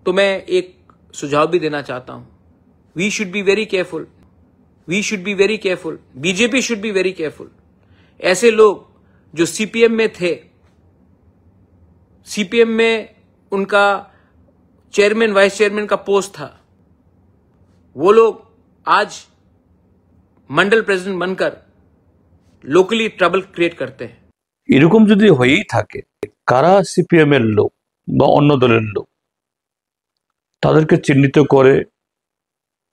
तो मैं एक सुझाव भी देना चाहता हूं। We should be very careful, we should be very careful, BJP should be very careful. ऐसे लोग जो सीपीएम में थे, सीपीएम में उनका चेयरमैन वाइस चेयरमैन का पोस्ट था, वो लोग आज मंडल प्रेसिडेंट बनकर लोकली ट्रबल क्रिएट करते हैं। এরকম যদি হয়েই থাকে, কারা সিপিএম এর লোক বা অন্য দলের লোক তাদেরকে চিহ্নিত করে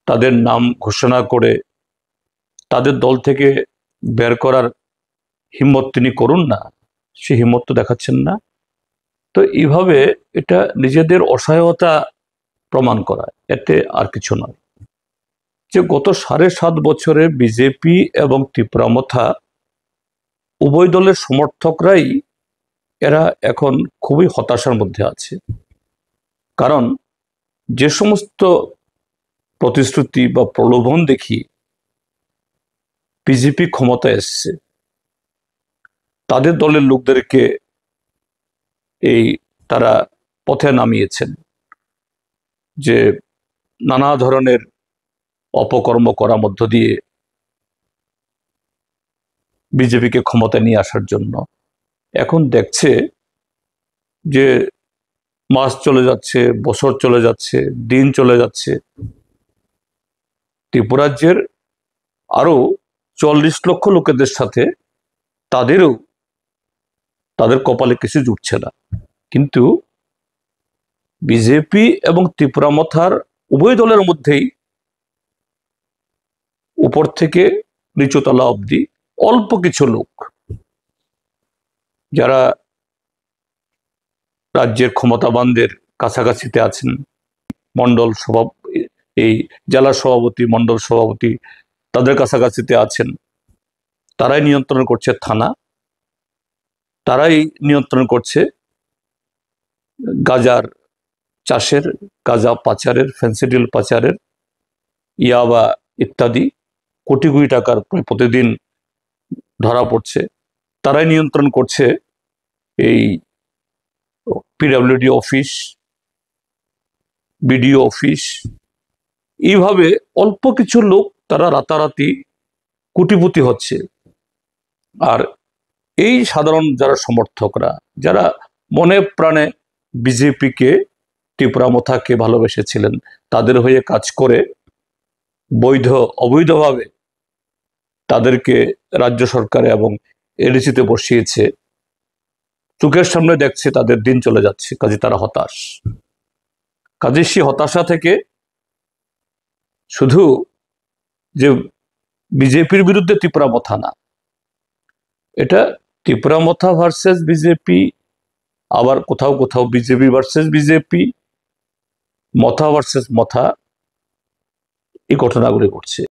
তাদের নাম ঘোষণা করে তাদের দল থেকে বের করার হিম্মত তিনি করুন না, সে হিম্মত তো দেখাচ্ছেন না। তো এইভাবে এটা নিজেদের অসহায়তা প্রমাণ করা, এতে আর কিছু নয়। যে গত 7.5 বছরে বিজেপি এবং তীব্রামথা উভয় দলের সমর্থকরাই এরা এখন খুবই হতাশার মধ্যে আছে। কারণ যে সমস্ত প্রতিশ্রুতি বা প্রলোভন দেখি বিজেপি ক্ষমতা এসছে, তাদের দলের লোকদেরকে তারা পথে নামিয়েছেন, যে নানা ধরনের অপকর্ম করার মধ্য দিয়ে বিজেপিকে ক্ষমতা নিয়ে আসার জন্য। এখন দেখছে যে মাস চলে যাচ্ছে, বছর চলে যাচ্ছে, দিন চলে যাচ্ছে, ত্রিপুরাজ্যের আরো 40 লক্ষ লোকেদের সাথে তাদের কপালে কিছু জুটছে না। কিন্তু বিজেপি এবং ত্রিপুরামথার উভয় দলের মধ্যেই উপর থেকে নিচুতলা অবধি অল্প কিছু লোক যারা রাজ্যের ক্ষমতাবানদের কাছাকাছিতে আছেন, মন্ডল সভাপতি, জেলা সভাপতি, মন্ডল সভাপতি, তাদের কাছাকাছিতে আছেন, তারাই নিয়ন্ত্রণ করছে থানা, তারাই নিয়ন্ত্রণ করছে গাজার চাষের, গাজা পাচারের, ফেন্সিডিল পাচারের, ইয়াবা ইত্যাদি কোটি কোটি টাকার প্রতিদিন ধরা পড়ছে। তারাই নিয়ন্ত্রণ করছে এই পিডব্লিউডি অফিস, বিডিও অফিস। এইভাবে অল্প কিছু লোক তারা রাতারাতি কোটিপতি হচ্ছে। আর এই সাধারণ যারা সমর্থকরা, যারা মনে প্রাণে বিজেপিকে, ত্রিপুরামথাকে ভালোবেসেছিলেন, তাদের হয়ে কাজ করে অবৈধভাবে তাদেরকে রাজ্য সরকারে এবং এডিসিতে বসিয়েছে, চোখের সামনে দেখছে তাদের দিন চলে যাচ্ছে, কাজে তারা হতাশ। কাজে সেই হতাশা থেকে শুধু যে বিজেপির বিরুদ্ধে ত্রিপুরামথা না, এটা ত্রিপুরামথা ভার্সেস বিজেপি, আবার কোথাও কোথাও বিজেপি ভার্সেস বিজেপি, মথা ভার্সেস মথা, এই ঘটনাগুলি ঘটছে।